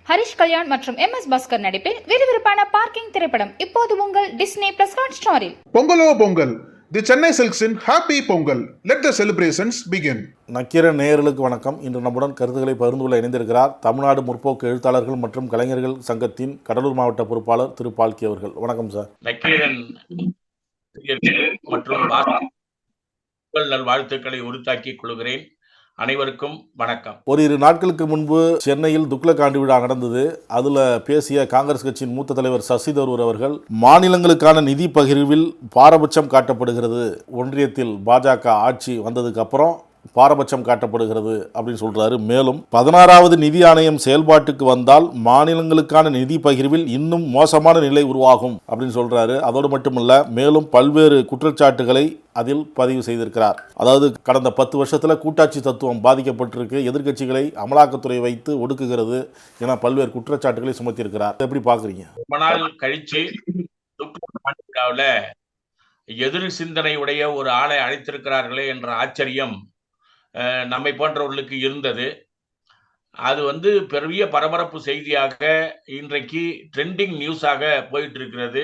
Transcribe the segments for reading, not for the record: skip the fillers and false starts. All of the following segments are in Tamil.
ஹரிஷ் கல்யாண் மற்றும் எம்.எஸ். பாஸ்கர் நடிப்பில் விறுவிறுப்பான பார்க்கிங் திரைப்படம் இப்போது உங்கள் டிஸ்னி பிளஸ் ஹாட்ஸ்டாரில். பொங்கலோ பொங்கல், தி சென்னை சில்க்ஸின் happy Pongal. Let the celebrations begin. Nakkeeran நேயர்களுக்கு வணக்கம். இன்று நம்முடன் கருத்துக்களை பகிர்ந்து கொள்ள இணைந்திருக்கிறார் தமிழ்நாடு முற்போக்கு எழுத்தாளர்கள் மற்றும் கலைஞர்கள் சங்கத்தின் கடலூர் மாவட்ட பொறுப்பாளர் திரு பால்கி அவர்கள். வணக்கம் சார். நக்கீரன் மற்றும் வாழ்த்துக்களை உரித்தாக்கிக் கொள்கிறேன். அனைவருக்கும் வணக்கம். ஓரிரு நாட்களுக்கு முன்பு சென்னையில் துக்ளக் ஆண்டு விழா நடந்தது. அதில் பேசிய காங்கிரஸ் கட்சியின் மூத்த தலைவர் சசி தரூர் அவர்கள் மாநிலங்களுக்கான நிதி பகிர்வில் பாரபட்சம் காட்டப்படுகிறது, ஒன்றியத்தில் பாஜக ஆட்சி வந்ததுக்கு அப்புறம் பாரபட்சம் காட்டப்படுகிறது அப்படின்னு சொல்றாரு. மேலும் 16வது நிதி ஆணையம் செயல்பாட்டுக்கு வந்தால் மாநிலங்களுக்கான நிதி பகிர்வில் இன்னும் மோசமான நிலை உருவாகும் அப்படின்னு சொல்றாரு. அதோடு மட்டுமல்ல, மேலும் பல்வேறு குற்றச்சாட்டுகளை அதில் பதிவு செய்திருக்கிறார். அதாவது கடந்த 10 வருஷத்துல கூட்டாட்சி தத்துவம் பாதிக்கப்பட்டிருக்கு, எதிர்க்கட்சிகளை அமலாக்கத்துறை வைத்து ஒடுக்குகிறது என பல்வேறு குற்றச்சாட்டுகளை சுமத்தியிருக்கிறார். எப்படி பாக்குறீங்க? ரொம்ப நாள் கழிச்சு எதிர் சிந்தனை உடைய ஒரு ஆளை அழைத்திருக்கிறார்களே என்ற ஆச்சரியம் நம்மை போன்றவர்களுக்கு இருந்தது. அது பெரிய பரபரப்பு செய்தியாக இன்றைக்கு ட்ரெண்டிங் நியூஸாக போயிட்டு இருக்கிறது.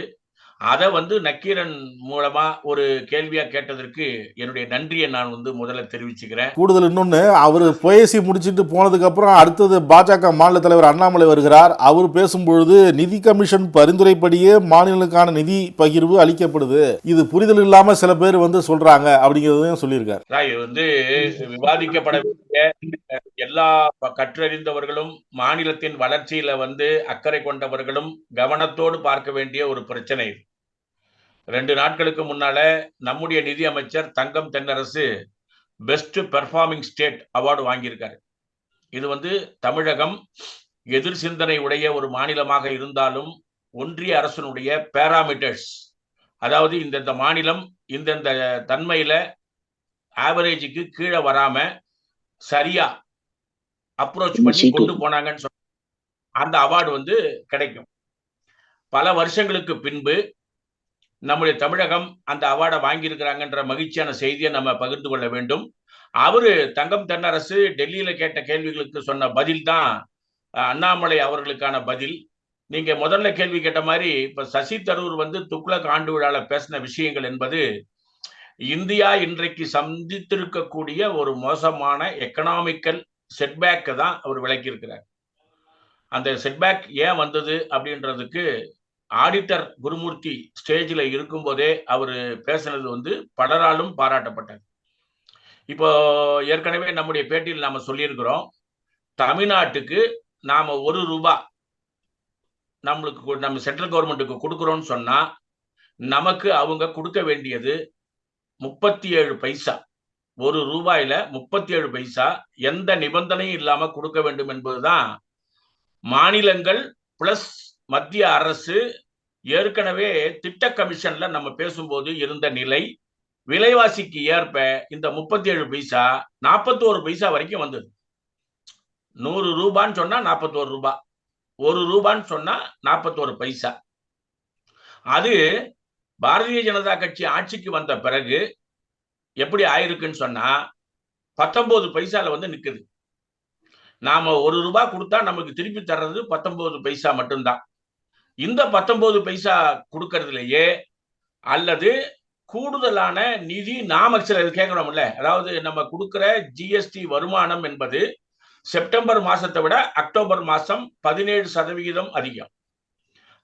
அதை நக்கீரன் மூலமா ஒரு கேள்வியா கேட்டதற்கு என்னுடைய நன்றியை நான் முதல்ல தெரிவிச்சுக்கிறேன். கூடுதல் இன்னொன்னு, அவர் பேசி முடிச்சுட்டு போனதுக்கு அப்புறம் அடுத்தது பாஜக மாநில தலைவர் அண்ணாமலை வருகிறார். அவர் பேசும்பொழுது நிதி கமிஷன் பரிந்துரைப்படியே மாநிலங்களுக்கான நிதி பகிர்வு அளிக்கப்படுது, இது புரிதல் இல்லாம சில பேர் சொல்றாங்க அப்படிங்கிறதையும் சொல்லியிருக்காரு. இது விவாதிக்கப்பட வேண்டிய எல்லா கற்றறிந்தவர்களும் மாநிலத்தின் வளர்ச்சியில அக்கறை கொண்டவர்களும் கவனத்தோடு பார்க்க வேண்டிய ஒரு பிரச்சனை. 2 நாட்களுக்கு முன்னால நம்முடைய நிதி அமைச்சர் Thangam Thennarasu best performing state award வாங்கியிருக்காரு. இது தமிழகம் எதிர் சிந்தனை உடைய ஒரு மாநிலமாக இருந்தாலும் ஒன்றிய அரசினுடைய பேராமீட்டர்ஸ், அதாவது இந்த மாநிலம் இந்த தன்மையில ஆவரேஜுக்கு கீழே வராம சரியா அப்ரோச் பண்ணி கொண்டு போனாங்கன்னு சொன்ன அந்த அவார்டு கிடைக்கும். பல வருஷங்களுக்கு பின்பு நம்முடைய தமிழகம் அந்த அவார்டை வாங்கியிருக்கிறாங்கன்ற மகிழ்ச்சியான செய்தியை நம்ம பகிர்ந்து கொள்ள வேண்டும். அவரு தங்கம் தென்னரசு டெல்லியில கேட்ட கேள்விகளுக்கு சொன்ன பதில் தான் அண்ணாமலை அவர்களுக்கான பதில். நீங்க முதல்ல கேள்வி கேட்ட மாதிரி இப்ப சசி தரூர் துக்ளக் ஆண்டு விழால பேசின விஷயங்கள் என்பது இந்தியா இன்றைக்கு சந்தித்திருக்கக்கூடிய ஒரு மோசமான எக்கனாமிக்கல் செட்பேக்கை தான் அவர் விளக்கி இருக்கிறார். அந்த செட்பேக் ஏன் வந்தது அப்படின்றதுக்கு ஆடிட்டர் குருமூர்த்தி ஸ்டேஜில் இருக்கும் போதே அவர் பேசினது பலராலும் பாராட்டப்பட்டது. இப்போ ஏற்கனவே நம்முடைய பேட்டியில் நாம சொல்லியிருக்கிறோம், தமிழ்நாட்டுக்கு நாம ₹1 நம்ம சென்ட்ரல் கவர்மெண்ட்டுக்கு கொடுக்குறோம்னு சொன்னா நமக்கு அவங்க கொடுக்க வேண்டியது 37 பைசா. ₹1 37 பைசா எந்த நிபந்தனையும் இல்லாம கொடுக்க வேண்டும் என்பதுதான் மாநிலங்கள் பிளஸ் மத்திய அரசு ஏற்கனவே திட்ட கமிஷன்ல நம்ம பேசும்போது இருந்த நிலை. விலைவாசிக்கு ஏற்ப இந்த 37 பைசா 41 பைசா வரைக்கும் வந்தது. ₹100 சொன்னா ₹41, ₹1 சொன்னா 41 பைசா. அது பாரதிய ஜனதா கட்சி ஆட்சிக்கு வந்த பிறகு எப்படி ஆயிருக்குன்னு சொன்னா 19 பைசால நிக்குது. நாம ₹1 கொடுத்தா நமக்கு திருப்பி தர்றது 19 பைசா மட்டும்தான். இந்த 19 பைசா கொடுக்கறதுலயே அல்லது கூடுதலான நிதி நாம சில கேட்கணும்ல, அதாவது நம்ம கொடுக்கிற ஜிஎஸ்டி வருமானம் என்பது செப்டம்பர் மாசத்தை விட அக்டோபர் மாசம் 17% அதிகம்,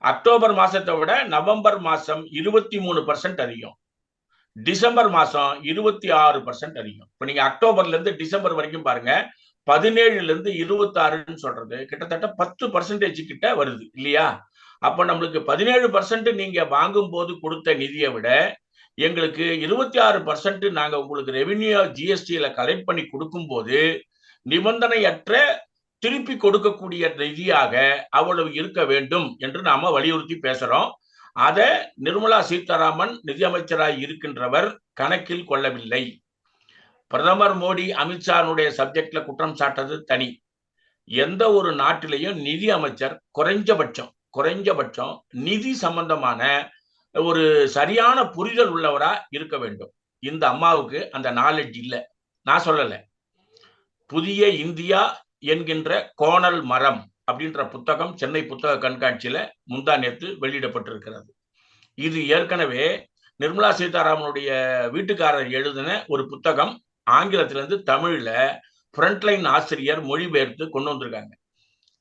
அக்டோபர் மாசத்தை விட நவம்பர் மாசம் 23% அதிகம், டிசம்பர் மாசம் 26% அதிகம். இப்ப நீங்க அக்டோபர்ல இருந்து டிசம்பர் வரைக்கும் பாருங்க, 17ல இருந்து 26ன்னு சொல்றது கிட்டத்தட்ட 10% கிட்ட வருது இல்லையா? அப்ப நம்மளுக்கு 17% நீங்க வாங்கும் போது கொடுத்த நிதியை விட எங்களுக்கு 26% நாங்க உங்களுக்கு ரெவென்யூ ஜிஎஸ்டியில கலெக்ட் பண்ணி கொடுக்கும் போது நிபந்தனையற்ற திருப்பி கொடுக்கக்கூடிய நிதியாக அவ்வளவு இருக்க வேண்டும் என்று நாம வலியுறுத்தி பேசுறோம். அதை நிர்மலா சீதாராமன் நிதியமைச்சராய் இருக்கின்றவர் கணக்கில் கொள்ளவில்லை. பிரதமர் மோடி அமித்ஷானுடைய சப்ஜெக்ட்ல குற்றம் சாட்டது தனி. எந்த ஒரு நாட்டிலையும் நிதி அமைச்சர் குறைஞ்சபட்சம் நிதி சம்பந்தமான ஒரு சரியான புரிதல் உள்ளவரா இருக்க வேண்டும். இந்த அம்மாவுக்கு அந்த நாலேஜ் இல்லை. நான் சொல்லல, புதிய இந்தியா என்கின்ற கோணல் மரம் அப்படின்ற புத்தகம் சென்னை புத்தக கண்காட்சியில முந்தா நேத்து வெளியிடப்பட்டிருக்கிறது. இது ஏற்கனவே நிர்மலா சீதாராமனுடைய வீட்டுக்காரர் எழுதின ஒரு புத்தகம், ஆங்கிலத்திலிருந்து தமிழ்ல ஃப்ரண்ட்லைன் ஆசிரியர் மொழிபெயர்த்து கொண்டு வந்திருக்காங்க.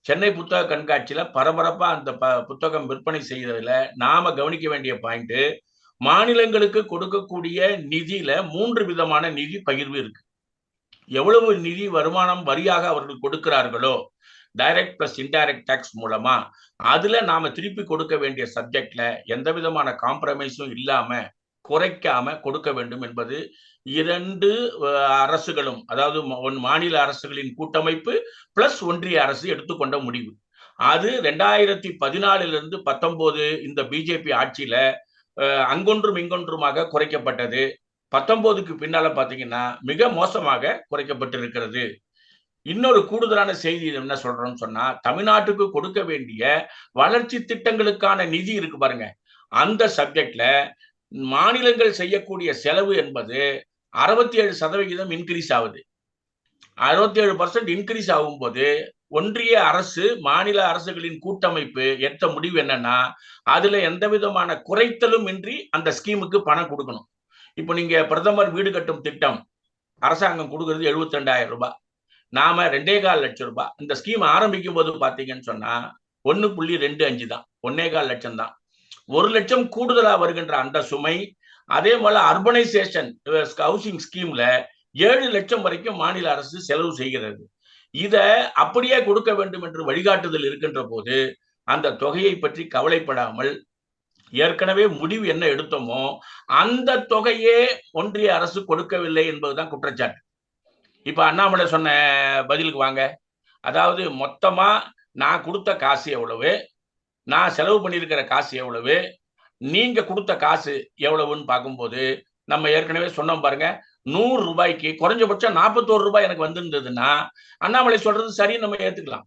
சென்னை புத்தக கண்காட்சியில பரபரப்பா அந்த புத்தகம் விற்பனை செய்யறதுல நாம கவனிக்க வேண்டிய பாயிண்ட், மாநிலங்களுக்கு கொடுக்கக்கூடிய நிதியில 3 விதமான நிதி பகிர்வு இருக்கு. எவ்வளவு நிதி வருமானம் வரியாக அவர்கள் கொடுக்கிறார்களோ, டைரக்ட் பிளஸ் இன்டைரக்ட் டாக்ஸ் மூலமா, அதுல நாம திருப்பி கொடுக்க வேண்டிய சப்ஜெக்ட்ல எந்த விதமான காம்ப்ரமைஸும் இல்லாம குறைக்காம கொடுக்க வேண்டும் என்பது 2 அரசுகளும், அதாவது மாநில அரசுகளின் கூட்டமைப்பு பிளஸ் ஒன்றிய அரசு எடுத்துக்கொண்ட முடிவு. அது 2014 19 இந்த பிஜேபி ஆட்சியில அங்கொன்றும் இங்கொன்றுமாக குறைக்கப்பட்டது. 19க்கு பின்னால பாத்தீங்கன்னா மிக மோசமாக குறைக்கப்பட்டிருக்கிறது. இன்னொரு கூடுதலான செய்தி என்ன சொல்றோம்னு சொன்னா, தமிழ்நாட்டுக்கு கொடுக்க வேண்டிய வளர்ச்சி திட்டங்களுக்கான நிதி இருக்கு பாருங்க, அந்த சப்ஜெக்ட்ல மாநிலங்கள் செய்யக்கூடிய செலவு என்பது 67% இன்க்ரீஸ் ஆகுது. 67% இன்க்ரீஸ் ஆகும் போது ஒன்றிய அரசு மாநில அரசுகளின் கூட்டமைப்பு எடுத்த முடிவு என்னன்னா, அதுல எந்த விதமான குறைத்தலும் இன்றி அந்த ஸ்கீமுக்கு பணம் கொடுக்கணும். இப்ப நீங்க பிரதமர் வீடு கட்டும் திட்டம் அரசாங்கம் கொடுக்கிறது 72,000 ரூபாய், நாம 2,4 லட்சம் ரூபாய். இந்த ஸ்கீம் ஆரம்பிக்கும் போது பாத்தீங்கன்னு சொன்னா 1.25 தான், 1,4 லட்சம் தான். 1 லட்சம் கூடுதலா வருகின்ற அந்த சுமை, அதே போல அர்பனைசேஷன் ஹவுசிங் ஸ்கீம்ல 7 லட்சம் வரைக்கும் மாநில அரசு செலவு செய்கிறது. இத அப்படியே கொடுக்க வேண்டும் என்று வழிகாட்டுதல் இருக்கின்ற போது அந்த தொகையை பற்றி கவலைப்படாமல் ஏற்கனவே முடிவு என்ன எடுத்தோமோ அந்த தொகையே ஒன்றிய அரசு கொடுக்கவில்லை என்பதுதான் குற்றச்சாட்டு. இப்ப அண்ணாமலை சொன்ன பதிலுக்கு வாங்க. அதாவது மொத்தமா நான் கொடுத்த காசு எவ்வளவு, நான் செலவு பண்ணியிருக்கிற காசு எவ்வளவு, நீங்க கொடுத்த காசு எவ்வளவுன்னு பார்க்கும்போது நம்ம ஏற்கனவே சொன்னோம் பாருங்க, 100 ரூபாய்க்கு குறைஞ்சபட்சம் 41 ரூபாய் எனக்கு வந்திருந்ததுன்னா அண்ணாமலை சொல்றது சரி, நம்ம ஏத்துக்கலாம்.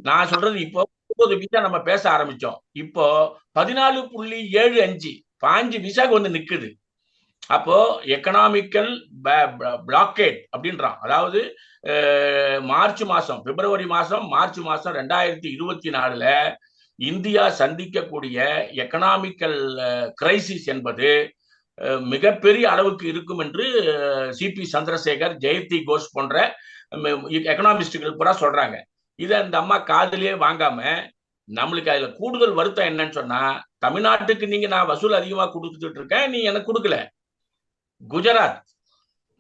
நான் சொல்றது இப்போ 30 விசா நம்ம பேச ஆரம்பிச்சோம், இப்போ 14.75 5 விசாக்கு வந்து நிக்குது. அப்போ எக்கனாமிக்கல் பிளாக்கேட் அப்படின்றான். அதாவது மார்ச் மாசம், பிப்ரவரி மாசம், மார்ச் மாசம் 2024 இந்தியா சந்திக்கக்கூடிய எக்கனாமிக்கல் கிரைசிஸ் என்பது மிகப்பெரிய அளவுக்கு இருக்கும் என்று சிபி சந்திரசேகர், ஜெயந்தி கோஷ் போன்ற எக்கனாமிஸ்டுகள் கூட சொல்றாங்க. இதை அந்த அம்மா காதலியே வாங்காம, நம்மளுக்கு அதுல கூடுதல் வருத்தம் என்னன்னு சொன்னா, தமிழ்நாட்டுக்கு நீங்க நான் வசூல் அதிகமா கொடுத்துட்டு இருக்கேன், நீ எனக்கு கொடுக்கல. குஜராத்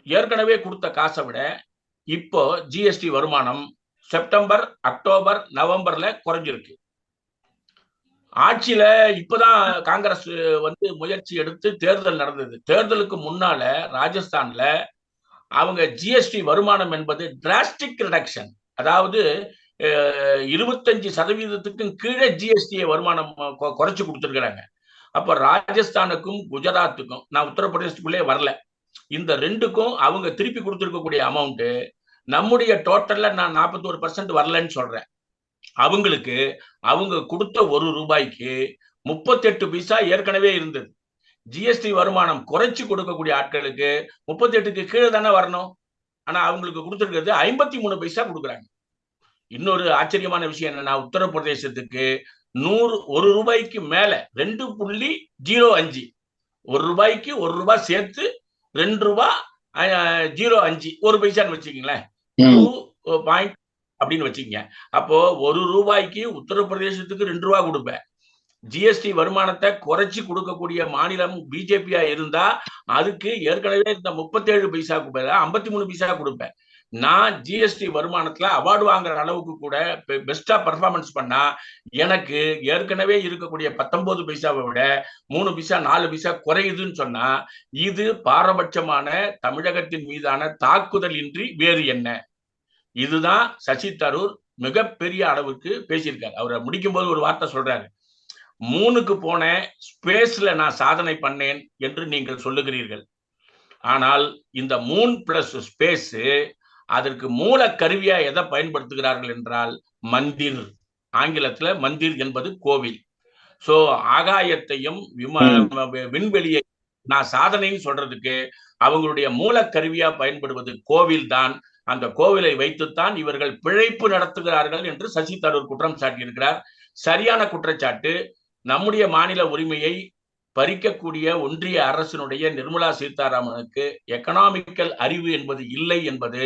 ஏற்கனவே கொடுத்த காசை விட இப்போ ஜிஎஸ்டி வருமானம் செப்டம்பர், அக்டோபர், நவம்பர்ல குறைஞ்சிருக்கு. ஆட்சியில இப்பதான் காங்கிரஸ் வந்து முயற்சி எடுத்து தேர்தல் நடந்தது. தேர்தலுக்கு முன்னால ராஜஸ்தான்ல அவங்க ஜிஎஸ்டி வருமானம் என்பது டிராஸ்டிக் ரிடக்ஷன், அதாவது 25% கீழே ஜிஎஸ்டி வருமானம் குறைச்சு கொடுத்துருக்கிறாங்க. அப்ப ராஜஸ்தானுக்கும் குஜராத்துக்கும், நான் உத்தரப்பிரதேசத்துக்குள்ளே வரல, இந்த ரெண்டுக்கும் அவங்க திருப்பி கொடுத்துருக்கக்கூடிய அமௌண்ட் நம்முடைய டோட்டல்ல நான் 41% வரலன்னு சொல்றேன். அவங்களுக்கு அவங்க கொடுத்த 1 ரூபாய்க்கு 38 பைசா ஏற்கனவே இருந்தது. ஜிஎஸ்டி வருமானம் குறைச்சு கொடுக்கக்கூடிய ஆட்களுக்கு 38க்கு கீழே தானே வரணும். ஆனா அவங்களுக்கு கொடுத்துருக்கிறது 53 பைசா கொடுக்குறாங்க. இன்னொரு ஆச்சரியமான விஷயம் என்னன்னா, உத்தரப்பிரதேசத்துக்கு 1 ரூபாய்க்கு மேல 2.05, 1 ரூபாய்க்கு 1 ரூபாய் சேர்த்து 2 ரூபாய் 0.5 1 பைசான்னு வச்சுக்கீங்களேன், 2 பாயிண்ட் அப்படின்னு வச்சுக்கங்க. அப்போ 1 ரூபாய்க்கு உத்தரப்பிரதேசத்துக்கு 2 ரூபாய் கொடுப்பேன். ஜிஎஸ்டி வருமானத்தை குறைச்சி கொடுக்கக்கூடிய மாநிலம் பிஜேபியா இருந்தா அதுக்கு ஏற்கனவே இந்த 37 பைசாக்கு பதிலா 53 பைசா கொடுப்பேன். நான் ஜிஎஸ்டி வருமானத்துல அவார்டு வாங்குற அளவுக்கு கூட பெஸ்டா பர்ஃபார்மன்ஸ் பண்ணா எனக்கு ஏற்கனவே இருக்கக்கூடிய 19 பைசாவை விட 3 பைசா 4 பைசா குறையுதுன்னு சொன்னா இது பாரபட்சமான தமிழகத்தின் மீதான தாக்குதல் இன்றி வேறு என்ன? இதுதான் சசி தரூர் மிகப்பெரிய அளவுக்கு பேசியிருக்காரு. அவரை முடிக்கும் போது ஒரு வார்த்தை சொல்றாரு, 3க்கு போன ஸ்பேஸ்ல நான் சாதனை பண்ணேன் என்று நீங்கள் சொல்லுகிறீர்கள். ஆனால் இந்த 3+ ஸ்பேஸ் அதற்கு மூல கருவியா எதை பயன்படுத்துகிறார்கள் என்றால் மந்திர். ஆங்கிலத்துல மந்திர் என்பது கோவில். சோ ஆகாயத்தையும் விண்வெளியை நான் சாதனைன்னு சொல்றதுக்கு அவங்களுடைய மூல கருவியா பயன்படுவது கோவில் தான். அந்த கோவிலை வைத்துத்தான் இவர்கள் பிழைப்பு நடத்துகிறார்கள் என்று சசி தரூர் குற்றம் சாட்டியிருக்கிறார். சரியான குற்றச்சாட்டு. நம்முடைய மாநில உரிமையை பறிக்கக்கூடிய ஒன்றிய அரசினுடைய நிர்மலா சீதாராமனுக்கு எக்கனாமிக்கல் அறிவு என்பது இல்லை என்பது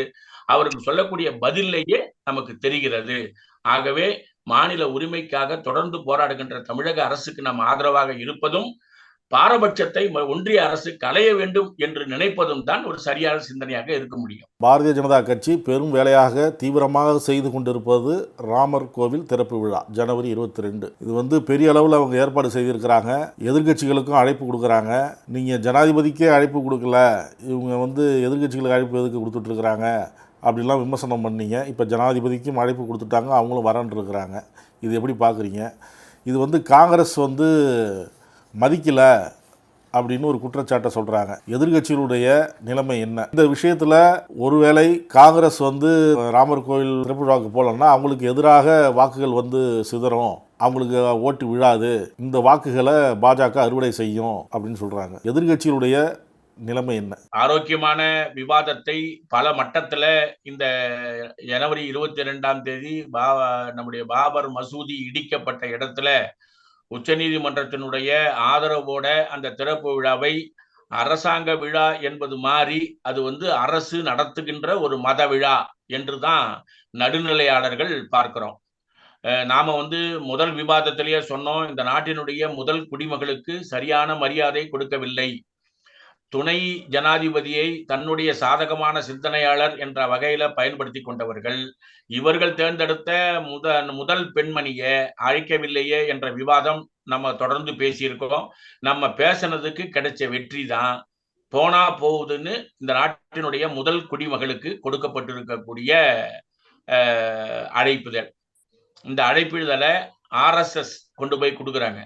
அவர்கள் சொல்லக்கூடிய பதிலேயே நமக்கு தெரிகிறது. ஆகவே மாநில உரிமைக்காக தொடர்ந்து போராடுகின்ற தமிழக அரசுக்கு நாம் ஆதரவாக இருப்பதும் பாரபட்சத்தை ஒன்றிய அரசு களைய வேண்டும் என்று நினைப்பதும் தான் ஒரு சரியான சிந்தனையாக இருக்க முடியும். பாரதிய ஜனதா கட்சி பெரும் வேலையாக தீவிரமாக செய்து கொண்டிருப்பது ராமர் கோவில் திறப்பு விழா ஜனவரி 22. இது பெரிய அளவில் அவங்க ஏற்பாடு செய்திருக்கிறாங்க. எதிர்கட்சிகளுக்கும் அழைப்பு கொடுக்குறாங்க. நீங்கள் ஜனாதிபதிக்கே அழைப்பு கொடுக்கல, இவங்க எதிர்கட்சிகளுக்கு அழைப்பு எதுக்கு கொடுத்துட்டு இருக்கிறாங்க அப்படிலாம் விமர்சனம் பண்ணீங்க. இப்போ ஜனாதிபதிக்கும் அழைப்பு கொடுத்துட்டாங்க, அவங்களும் வரன்னு இருக்கிறாங்க. இது எப்படி பார்க்குறீங்க? இது காங்கிரஸ் மதிக்கல அப்படின்னு ஒரு குற்றச்சாட்டை சொல்கிறாங்க. எதிர்கட்சிகளுடைய நிலைமை என்ன இந்த விஷயத்தில்? ஒருவேளை காங்கிரஸ் ராமர் கோவில் திறப்பு விழாவுக்கு போகலன்னா அவங்களுக்கு எதிராக வாக்குகள் சிதறும், அவங்களுக்கு ஓட்டு விழாது, இந்த வாக்குகளை பாஜக அறுவடை செய்யும் அப்படின்னு சொல்கிறாங்க. எதிர்கட்சிகளுடைய நிலைமை என்ன? ஆரோக்கியமான விவாதத்தை பல மட்டத்துல இந்த ஜனவரி 22 நம்முடைய பாபர் மசூதி இடிக்கப்பட்ட இடத்துல உச்சநீதிமன்றத்தினுடைய ஆதரவோட அந்த திறப்பு விழாவை அரசாங்க விழா என்பது மாறி அது அரசு நடத்துகின்ற ஒரு மத விழா என்றுதான் நடுநிலையாளர்கள் பார்க்கிறோம். நாம முதல் விவாதத்திலேயே சொன்னோம், இந்த நாட்டினுடைய முதல் குடிமகளுக்கு சரியான மரியாதை கொடுக்கவில்லை. துணை ஜனாதிபதியை தன்னுடைய சாதகமான சிந்தனையாளர் என்ற வகையில பயன்படுத்தி கொண்டவர்கள் இவர்கள் தேர்ந்தெடுத்த முதல் பெண்மணியை அழைக்கவில்லையே என்ற விவாதம் நம்ம தொடர்ந்து பேசியிருக்கோம். நம்ம பேசினதுக்கு கிடைச்ச வெற்றி தான் போனா போகுதுன்னு இந்த நாட்டினுடைய முதல் குடிமகளுக்கு கொடுக்கப்பட்டிருக்கக்கூடிய அழைப்புதல். இந்த அழைப்புதலை RSS கொண்டு போய் கொடுக்குறாங்க.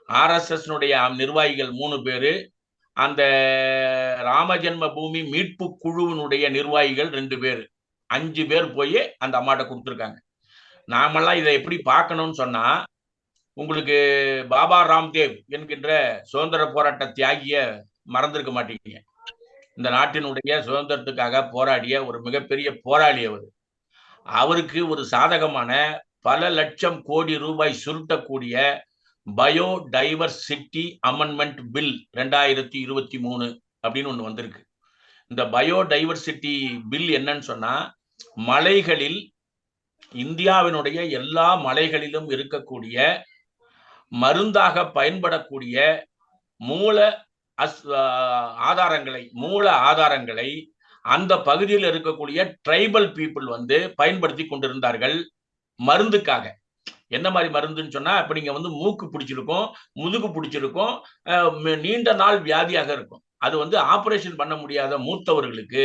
RSS நிர்வாகிகள் 3 பேரு, அந்த ராமஜென்ம பூமி மீட்பு குழுவினுடைய நிர்வாகிகள் 2 பேர், 5 பேர் போய் அந்த அம்மாட்ட கொடுத்துருக்காங்க. நாமெல்லாம் இதை எப்படி பார்க்கணும்னு சொன்னா, உங்களுக்கு பாபா ராம்தேவ் என்கின்ற சுதந்திர போராட்ட தியாகிய மறந்திருக்க மாட்டீங்க. இந்த நாட்டினுடைய சுதந்திரத்துக்காக போராடிய ஒரு மிகப்பெரிய போராளி அவருக்கு ஒரு சாதகமான பல லட்சம் கோடி ரூபாய் சுருட்டக்கூடிய பயோடைவர்சிட்டி அமெண்ட்மெண்ட் பில் 2023 அப்படின்னு ஒண்ணு வந்திருக்கு. இந்த பயோடைவர்சிட்டி பில் என்னன்னு சொன்னா, மலைகளில் இந்தியாவினுடைய எல்லா மலைகளிலும் இருக்கக்கூடிய மருந்தாக பயன்படக்கூடிய மூல ஆதாரங்களை அந்த பகுதியில் இருக்கக்கூடிய ட்ரைபல் பீப்புள் பயன்படுத்தி கொண்டிருந்தார்கள் மருந்துக்காக. என்ன மாதிரி மருந்துன்னு சொன்னா, இப்ப நீங்க மூக்கு பிடிச்சிருக்கும், முதுகு பிடிச்சிருக்கும், நீண்ட நாள் வியாதியாக இருக்கும். அது ஆபரேஷன் பண்ண முடியாத மூத்தவர்களுக்கு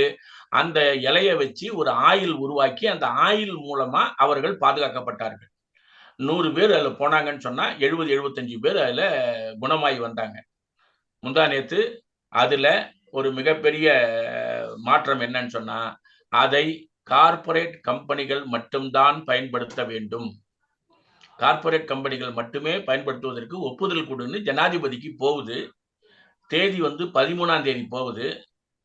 அந்த இலையை வச்சு ஒரு ஆயில் உருவாக்கி அந்த ஆயில் மூலமா அவர்கள் பாதுகாக்கப்பட்டார்கள். 100 பேர் அதுல போனாங்கன்னு சொன்னா 70-75 பேர் அதுல குணமாகி வந்தாங்க. முந்தா நேத்து அதுல ஒரு மிகப்பெரிய மாற்றம் என்னன்னு சொன்னா, அதை கார்ப்பரேட் கம்பெனிகள் மட்டும்தான் பயன்படுத்த வேண்டும், கார்ப்பரேட் கம்பெனிகள் மட்டுமே பயன்படுத்துவதற்கு ஒப்புதல் கொடுன்னு ஜனாதிபதிக்கு போகுது. தேதி 13ஆம் தேதி போகுது.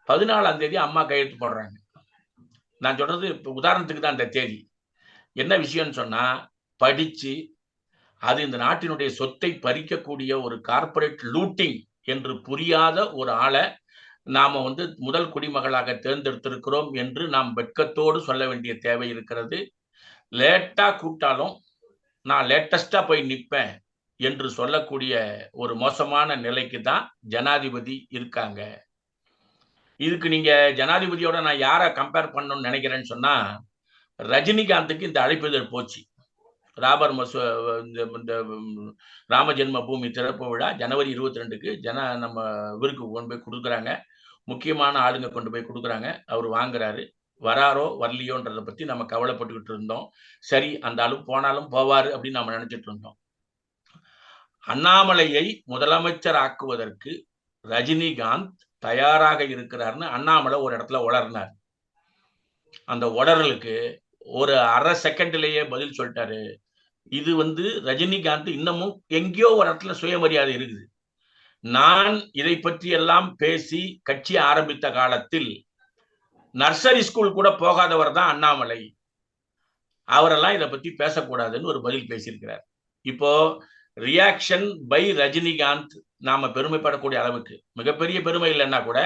14ஆம் தேதி அம்மா கையெழுத்து போடுறாங்க. நான் சொல்றது இப்ப உதாரணத்துக்கு தான் அந்த தேதி. என்ன விஷயம்னு சொன்னா, படிச்சு அது இந்த நாட்டினுடைய சொத்தை பறிக்கக்கூடிய ஒரு கார்ப்பரேட் லூட்டிங் என்று புரியாத ஒரு ஆளை நாம முதல் குடிமகளாக தேர்ந்தெடுத்திருக்கிறோம் என்று நாம் வெட்கத்தோடு சொல்ல வேண்டிய தேவை இருக்கிறது. லேட்டா கூப்பிட்டாலும் நான் லேட்டஸ்டா போய் நிற்பேன் என்று சொல்லக்கூடிய ஒரு மோசமான நிலைக்கு தான் ஜனாதிபதி இருக்காங்க. இதுக்கு நீங்க ஜனாதிபதியோட நான் யாரை கம்பேர் பண்ணணும்னு நினைக்கிறேன்னு சொன்னா, ரஜினிகாந்துக்கு இந்த அழைப்புதல் போச்சு. இந்த ராமஜென்ம பூமி திறப்பு விழா ஜனவரி 22க்கு நம்ம இவருக்கு கொண்டு போய் கொடுக்குறாங்க. முக்கியமான ஆளுங்க கொண்டு போய் கொடுக்குறாங்க. அவர் வாங்குறாரு. வராரோ வரலையோன்றதை பத்தி நம்ம கவலைப்பட்டுக்கிட்டு இருந்தோம். சரி, அந்த ஆளு போனாலும் போவாரு அப்படின்னு நம்ம நினைச்சிட்டு இருந்தோம். அண்ணாமலையை முதலமைச்சர் ஆக்குவதற்கு ரஜினிகாந்த் தயாராக இருக்கிறார்னு அண்ணாமலை ஒரு இடத்துல உளர்னார். அந்த உளறலுக்கு ஒரு அரை செகண்ட்லயே பதில் சொல்லிட்டாரு. இது ரஜினிகாந்த் இன்னமும் எங்கேயோ ஒரு இடத்துல சுயமரியாதை இருக்குது. நான் இதை பற்றி எல்லாம் பேசி கட்சி ஆரம்பித்த காலத்தில் நர்சரி ஸ்கூல் கூட போகாதவர் தான் அண்ணாமலை. அவரெல்லாம் இதை பத்தி பேசக்கூடாதுன்னு ஒரு பதில் பேசியிருக்கிறார். இப்போ ரியாக்ஷன் பை ரஜினிகாந்த் நாம பெருமைப்படக்கூடிய அளவுக்கு, மிகப்பெரிய பெருமை இல்லைன்னா கூட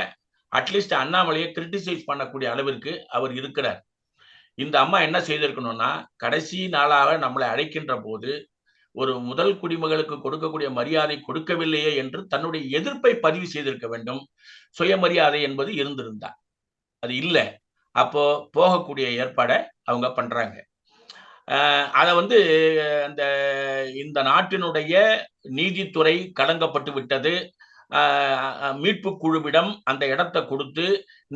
அட்லீஸ்ட் அண்ணாமலையை கிரிட்டிசைஸ் பண்ணக்கூடிய அளவிற்கு அவர் இருக்கிறார். இந்த அம்மா என்ன செய்திருக்கணும்னா, கடைசி நாளாக நம்மளை அழைக்கின்ற போது ஒரு முதல் குடிமகளுக்கு கொடுக்கக்கூடிய மரியாதை கொடுக்கவில்லையே என்று தன்னுடைய எதிர்ப்பை பதிவு செய்திருக்க வேண்டும். சுயமரியாதை என்பது இருந்திருந்தா, அது இல்லை. அப்போ போகக்கூடிய ஏற்பாடை அவங்க பண்றாங்க. அதை வந்து அந்த இந்த நாட்டினுடைய நீதித்துறை கலங்கப்பட்டு விட்டது. மீட்பு குழுவிடம் அந்த இடத்தை கொடுத்து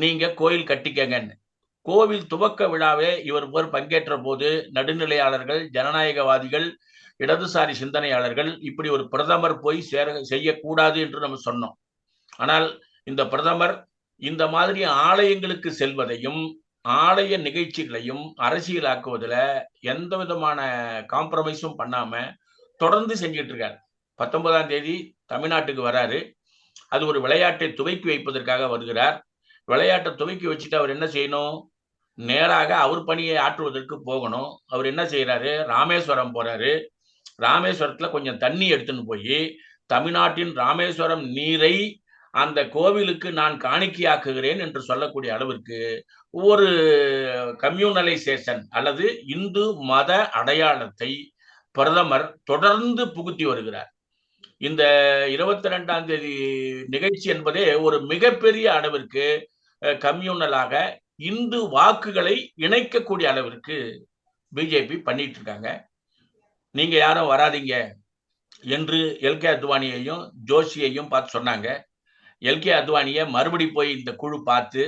நீங்க கோயில் கட்டிக்கங்கன்னு. கோவில் துவக்க விழாவே இவர் பங்கேற்ற போது நடுநிலையாளர்கள், ஜனநாயகவாதிகள், இடதுசாரி சிந்தனையாளர்கள் இப்படி ஒரு பிரதமர் போய் செய்யக்கூடாது என்று நம்ம சொன்னோம். ஆனால் இந்த பிரதமர் இந்த மாதிரி ஆலயங்களுக்கு செல்வதையும் ஆலய நிகழ்ச்சிகளையும் அரசியலாக்குவதில் எந்த விதமான காம்ப்ரமைஸும் பண்ணாம தொடர்ந்து செஞ்சிட்டு இருக்காரு. 19ஆம் தேதி தமிழ்நாட்டுக்கு வராரு. அது ஒரு விளையாட்டை துவக்கி வைப்பதற்காக வருகிறார். விளையாட்டை துவக்கி வச்சுட்டு அவர் என்ன செய்யணும்? நேராக அவர் பணியை ஆற்றுவதற்கு போகணும். அவர் என்ன செய்யறாரு? ராமேஸ்வரம் போறாரு. ராமேஸ்வரத்துல கொஞ்சம் தண்ணி எடுத்துன்னு போய் தமிழ்நாட்டின் ராமேஸ்வரம் நீரை அந்த கோவிலுக்கு நான் காணிக்கையாக்குகிறேன் என்று சொல்லக்கூடிய அளவிற்கு ஒரு கம்யூனலைசேஷன் அல்லது இந்து மத அடையாளத்தை பிரதமர் தொடர்ந்து புகுத்தி வருகிறார். இந்த 22ஆம் தேதி நிகழ்ச்சி என்பதே ஒரு மிகப்பெரிய அளவிற்கு கம்யூனலாக இந்து வாக்குகளை இணைக்கக்கூடிய அளவிற்கு பிஜேபி பண்ணிட்டு இருக்காங்க. நீங்க யாரும் வராதீங்க என்று எல்கே அத்வானியையும் ஜோஷியையும் பார்த்து சொன்னாங்க. எல்கே அத்வானியை மறுபடி போய் இந்த குழு பார்த்து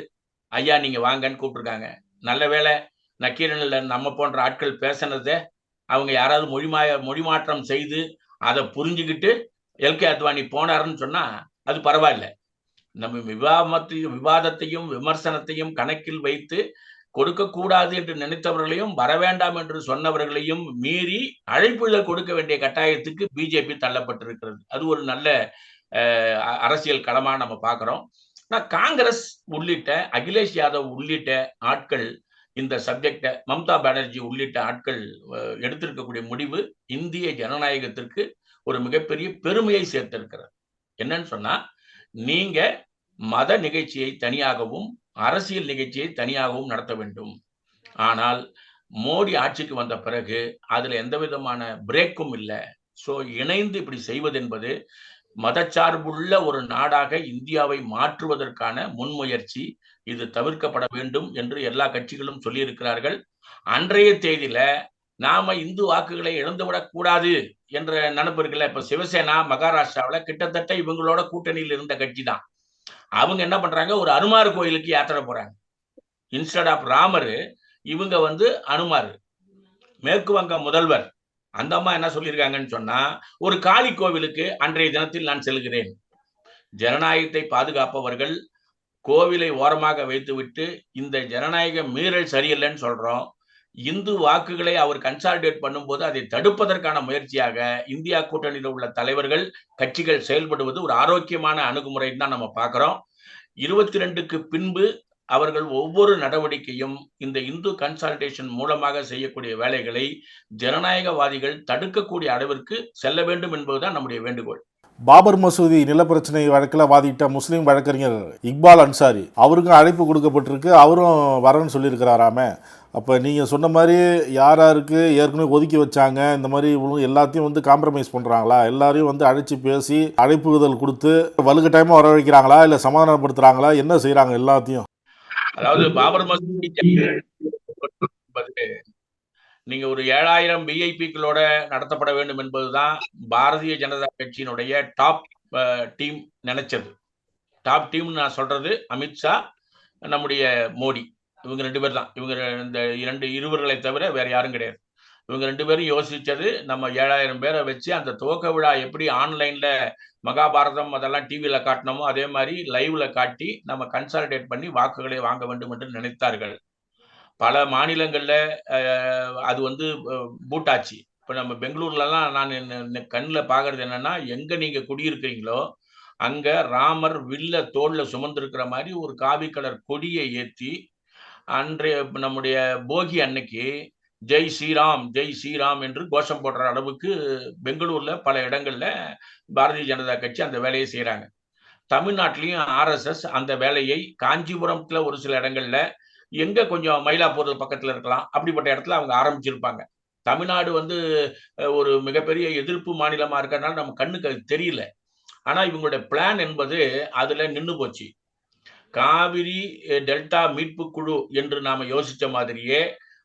ஐயா நீங்க வாங்கன்னு கூப்பிட்டுருக்காங்க. நல்ல வேளை நக்கீரனில் நம்ம போன்ற ஆட்கள் பேசினதை அவங்க யாராவது மொழிமாற்றம் செய்து அதை புரிஞ்சுக்கிட்டு எல்கே அத்வானி போனாருன்னு சொன்னா அது பரவாயில்ல. நம்ம விவாதத்தையும் விமர்சனத்தையும் கணக்கில் வைத்து கொடுக்கக்கூடாது என்று நினைத்தவர்களையும் வரவேண்டாம் என்று சொன்னவர்களையும் மீறி அழைப்புகள் கொடுக்க வேண்டிய கட்டாயத்துக்கு பிஜேபி தள்ளப்பட்டிருக்கிறது. அது ஒரு நல்ல அரசியல் களமா நம்ம பார்க்கிறோம். காங்கிரஸ் உள்ளிட்ட அகிலேஷ் யாதவ் உள்ளிட்ட ஆட்கள் இந்த சப்ஜெக்டை, மம்தா பானர்ஜி உள்ளிட்ட ஆட்கள் எடுத்திருக்கக்கூடிய முடிவு இந்திய ஜனநாயகத்திற்கு ஒரு மிகப்பெரிய பெருமையை சேர்த்திருக்கிறது. என்னன்னு சொன்னா, நீங்க மத நிகழ்ச்சியை தனியாகவும் அரசியல் நிகழ்ச்சியை தனியாகவும் நடத்த வேண்டும். ஆனால் மோடி ஆட்சிக்கு வந்த பிறகு அதுல எந்த விதமான பிரேக்கும் இல்லை. சோ இணைந்து இப்படி செய்வது என்பது மதச்சார்புள்ள ஒரு நாடாக இந்தியாவை மாற்றுவதற்கான முன்முயற்சி. இது தவிர்க்கப்பட வேண்டும் என்று எல்லா கட்சிகளும் சொல்லியிருக்கிறார்கள். அன்றைய தேதியில நாம இந்து வாக்குகளை இழந்துவிடக் கூடாது என்ற நினைப்பு இருக்குல்ல. இப்ப சிவசேனா மகாராஷ்டிராவில் கிட்டத்தட்ட இவங்களோட கூட்டணியில் இருந்த கட்சி தான். அவங்க என்ன பண்றாங்க? ஒரு அனுமார் கோயிலுக்கு யாத்திரை போறாங்க. இன்ஸ்டெட் ஆஃப் ராமர் இவங்க அனுமார். மேற்கு வங்க முதல்வர் அந்த அம்மா என்ன சொல்லியிருக்காங்கன்னு சொன்னா, ஒரு காளி கோவிலுக்கு அன்றைய தினத்தில் நான் செல்கிறேன். ஜனநாயகத்தை பாதுகாப்பவர்கள் கோவிலை ஓரமாக வைத்துவிட்டு இந்த ஜனநாயக மீறல் சரியில்லைன்னு சொல்றோம். இந்து வாக்குகளை அவர் கன்சாலிடேட் பண்ணும்போது அதை தடுப்பதற்கான முயற்சியாக இந்தியா கூட்டணியில் உள்ள தலைவர்கள் கட்சிகள் செயல்படுவது ஒரு ஆரோக்கியமான அணுகுமுறைன்னு தான் நம்ம பார்க்கிறோம். 22க்கு பின்பு அவர்கள் ஒவ்வொரு நடவடிக்கையும் இந்த இந்து கன்சால்டேஷன் மூலமாக செய்யக்கூடிய வேலைகளை ஜனநாயகவாதிகள் தடுக்கக்கூடிய அளவிற்கு செல்ல வேண்டும் என்பதுதான் நம்முடைய வேண்டுகோள். பாபர் மசூதி நிலப்பிரச்சனை வழக்கில் வாதிட்ட முஸ்லீம் வழக்கறிஞர் இக்பால் அன்சாரி அவருக்கும் அழைப்பு கொடுக்கப்பட்டிருக்கு. அவரும் வரேன்னு சொல்லியிருக்கிறாராமே. அப்போ நீங்கள் சொன்ன மாதிரி யாருக்கு ஏற்கனவே ஒதுக்கி வச்சாங்க இந்த மாதிரி எல்லாத்தையும் காம்ப்ரமைஸ் பண்ணுறாங்களா? எல்லாரையும் அழைச்சி பேசி அழைப்புதல் கொடுத்து வலுக்கட்டாயமாக வர வைக்கிறாங்களா? இல்லை சமாதானப்படுத்துகிறாங்களா? என்ன செய்கிறாங்க எல்லாத்தையும்? அதாவது பாபர் மசூதி நீங்க ஒரு 7000 விஐபிக்களோட நடத்தப்பட வேண்டும் என்பதுதான் பாரதிய ஜனதா கட்சியினுடைய டாப் டீம் நினைச்சது. டாப் டீம் நான் சொல்றது அமித்ஷா, நம்முடைய மோடி, இவங்க 2 பேர் தான். இவங்க இந்த இருவர்களை தவிர வேற யாரும் கிடையாது. இவங்க 2 பேரும் யோசிச்சது, நம்ம 7000 பேரை வச்சு அந்த துவக்க விழா எப்படி ஆன்லைன்ல மகாபாரதம் அதெல்லாம் டிவியில காட்டினோமோ அதே மாதிரி லைவ்ல காட்டி நம்ம கன்சாலிடேட் பண்ணி வாக்குகளை வாங்க வேண்டும் என்று நினைத்தார்கள். பல மாநிலங்கள்ல அது பூட்டாச்சு. இப்ப நம்ம பெங்களூர்லாம் நான் கண்ணில் பாக்குறது என்னன்னா, எங்க நீங்க குடியிருக்கிறீங்களோ அங்க ராமர் வில்ல தோல்ல சுமந்திருக்கிற மாதிரி ஒரு காவி கலர் கொடியை ஏற்றி அன்றைய நம்முடைய போகி அன்னைக்கு ஜெய் ஸ்ரீராம் ஜெய் ஸ்ரீராம் என்று கோஷம் போடுற அளவுக்கு பெங்களூர்ல பல இடங்கள்ல பாரதிய ஜனதா கட்சி அந்த வேலையை செய்யறாங்க. தமிழ்நாட்டிலையும் RSS அந்த வேலையை காஞ்சிபுரத்துல ஒரு சில இடங்கள்ல, எங்க கொஞ்சம் மயிலாப்பூர் பக்கத்துல இருக்கலாம், அப்படிப்பட்ட இடத்துல அவங்க ஆரம்பிச்சிருப்பாங்க. தமிழ்நாடு ஒரு மிகப்பெரிய எதிர்ப்பு மாநிலமா இருக்கிறதுனால நம்ம கண்ணுக்கு அது தெரியல. ஆனா இவங்களுடைய பிளான் என்பது அதுல நின்னு போச்சு. காவிரி டெல்டா மீட்பு குழு என்று நாம யோசிச்ச மாதிரியே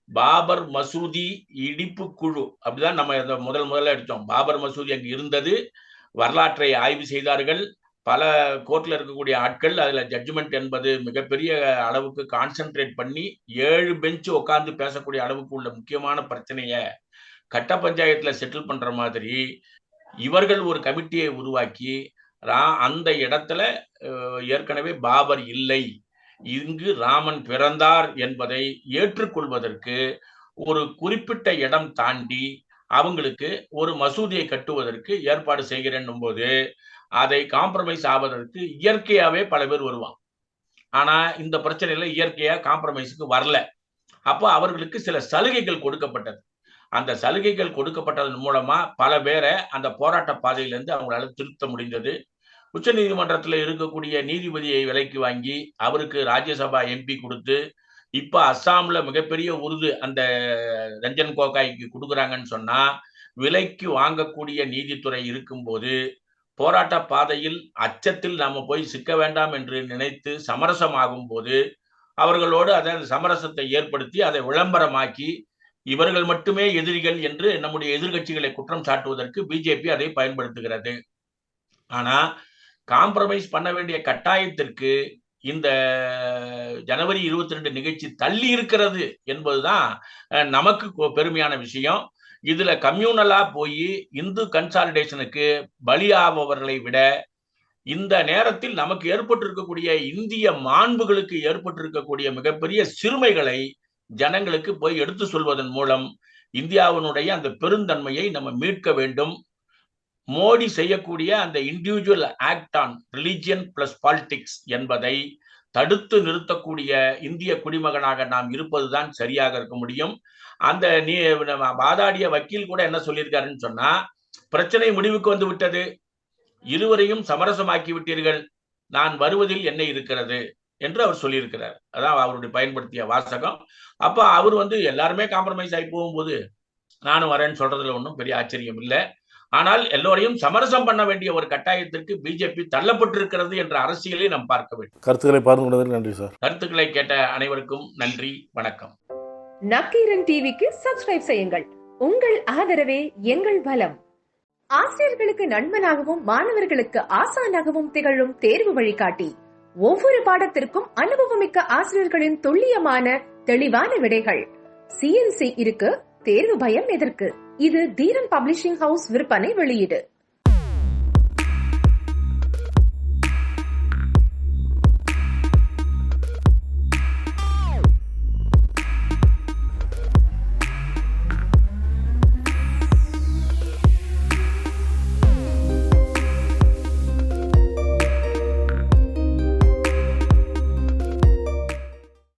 பாபர் மசூதி இடிப்பு குழு அப்படிதான் நம்ம முதல்ல எடுத்தோம். பாபர் மசூதி அங்கு இருந்தது, வரலாற்றை ஆய்வு செய்தார்கள். பல கோர்ட்ல இருக்கக்கூடிய ஆட்கள் அதுல ஜட்ஜ்மெண்ட் என்பது மிகப்பெரிய அளவுக்கு கான்சென்ட்ரேட் பண்ணி 7 பெஞ்ச் உட்கார்ந்து பேசக்கூடிய அளவுக்கு உள்ள முக்கியமான பிரச்சனைய கட்ட பஞ்சாயத்துல செட்டில் பண்ற மாதிரி இவர்கள் ஒரு கமிட்டியை உருவாக்கி அந்த இடத்துல ஏற்கனவே பாபர் இல்லை, இங்கு ராமன் பிறந்தார் என்பதை ஏற்றுக்கொள்வதற்கு ஒரு குறிப்பிட்ட இடம் தாண்டி அவங்களுக்கு ஒரு மசூதியை கட்டுவதற்கு ஏற்பாடு செய்கிறேன் போது அதை காம்ப்ரமைஸ் ஆவதற்கு இயற்கையாவே பல பேர் வருவான். ஆனா இந்த பிரச்சனையில இயற்கையா காம்ப்ரமைஸுக்கு வரல. அப்போ அவர்களுக்கு சில சலுகைகள் கொடுக்கப்பட்டது. அந்த சலுகைகள் கொடுக்கப்பட்டதன் மூலமா பல பேரை அந்த போராட்ட பாதையிலிருந்து அவங்களால திருத்த முடிந்தது. உச்ச நீதிமன்றத்தில் இருக்கக்கூடிய நீதிபதியை விலைக்கு வாங்கி அவருக்கு ராஜ்யசபா MP கொடுத்து, இப்ப அஸ்ஸாம்ல மிகப்பெரிய உருது அந்த ரஞ்சன் கோகாய்க்கு கொடுக்குறாங்கன்னு சொன்னா, விலைக்கு வாங்கக்கூடிய நீதித்துறை இருக்கும்போது போராட்ட பாதையில் அச்சத்தில் நாம போய் சிக்க வேண்டாம் என்று நினைத்து சமரசமாகும் போது அவர்களோடு அதை சமரசத்தை ஏற்படுத்தி அதை விளம்பரமாக்கி இவர்கள் மட்டுமே எதிரிகள் என்று நம்முடைய எதிர்கட்சிகளை குற்றம் சாட்டுவதற்கு பிஜேபி அதை பயன்படுத்துகிறது. ஆனா காம்ப்ரமைஸ் பண்ண வேண்டிய கட்டாயத்திற்கு இந்த ஜனவரி 22 நிகழ்ச்சி தள்ளி இருக்கிறது என்பதுதான் நமக்கு பெருமையான விஷயம். இதுல கம்யூனலா போய் இந்து கன்சாலிடேஷனுக்கு பலியாபவர்களை விட இந்த நேரத்தில் நமக்கு ஏற்பட்டிருக்கக்கூடிய இந்திய மாண்புகளுக்கு ஏற்பட்டிருக்கக்கூடிய மிகப்பெரிய சிறுமைகளை ஜனங்களுக்கு போய் எடுத்து சொல்வதன் மூலம் இந்தியாவினுடைய அந்த பெருந்தன்மையை நம்ம மீட்க வேண்டும். மோடி செய்யக்கூடிய அந்த individual act on religion plus politics என்பதை தடுத்து நிறுத்தக்கூடிய இந்திய குடிமகனாக நாம் இருப்பதுதான் சரியாக இருக்க முடியும். அந்த வாதாடிய வக்கீல் கூட என்ன சொல்லியிருக்காருன்னு சொன்னா, பிரச்சனை முடிவுக்கு வந்து விட்டது, இருவரையும் சமரசமாக்கி விட்டீர்கள், நான் வருவதில் என்ன இருக்கிறது என்று அவர் சொல்லியிருக்கிறார். அதான் அவருடைய பயன்படுத்திய வாசகம். அப்ப அவர் எல்லாருமே காம்ப்ரமைஸ் ஆகி போகும்போது நானும் வரேன்னு சொல்றதுல ஒன்றும் பெரிய ஆச்சரியம் இல்லை. ஆனால் எல்லோரையும் சமரசம் பண்ண வேண்டிய ஒரு கட்டாயத்திற்கு பிஜேபி தள்ளப்பட்டிருக்கிறது என்ற அரசியலை நாம் பார்க்க வேண்டும். கருத்துக்களை பகிர்ந்து கொண்டதற்கு நன்றி சார். கருத்துக்களை கேட்ட அனைவருக்கும் நன்றி, வணக்கம். நக்கீரன் டிவிக்கு சப்ஸ்கிரைப் செய்யுங்கள். உங்கள் ஆதரவே எங்கள் பலம். ஆசிரியர்களுக்கு நண்பனாகவும் மாணவர்களுக்கு ஆசானாகவும் திகழும் தேர்வு வழிகாட்டி. ஒவ்வொரு பாடத்திற்கும் அனுபவமிக்க ஆசிரியர்களின் துல்லியமான தெளிவான விடைகள். CNC இருக்கு, தேர்வு பயம் எதற்கு? இது தீரன் பப்ளிஷிங் ஹவுஸ் விற்பனை வெளியீடு.